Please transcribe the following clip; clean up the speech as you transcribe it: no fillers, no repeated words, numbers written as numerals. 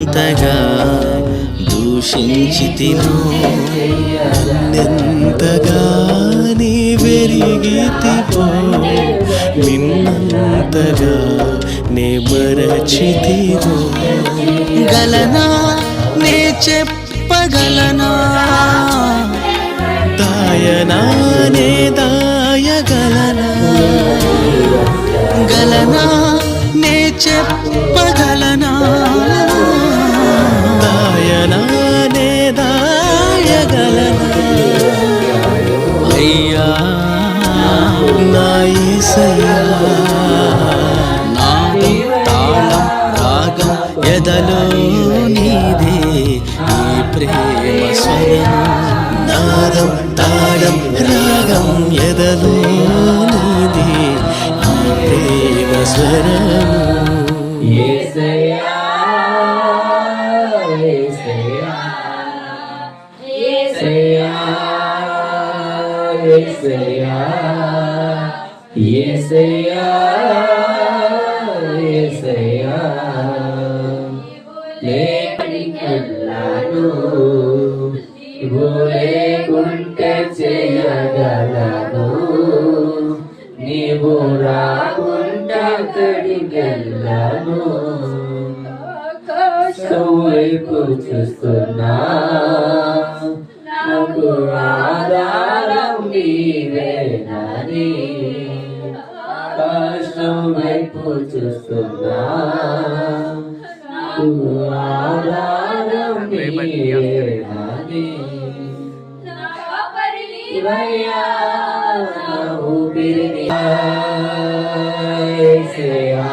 ఎంతగా దూషించితినో నన్నెంతగా నీ వెరిగితివో నిన్నంతగా నే మరచితివో గలనా నే చెప్పగలనా దాయనా నే దాయగలనా గలనా నే చెప్పగలనా దాయనా నే దాయగలనా అయ్యా నా యేసయ్యా నాదం తాళం రాగం ఎదలో నీదే ఈ ప్రేమ స్వరం నాదం తాళం రాగం ఎదలో నీదే ఈ ప్రేమ స్వరం యేసయ్యా యేసయ్యా యేసయ్యా యేసయ్యా యేసయ్యా యేసయ్యా లేకెళ్ళాను లేకుంటే చేయగలను నీవు రాకుండా కడిగెళ్ళను వైపు చూస్తున్నా నాకు ఆధారం నీవేనని కష్టం వైపు చూస్తున్నా నాకు ఆధారం నీవేనని ఇవయ్యా ఊపిరి యేసయ్యా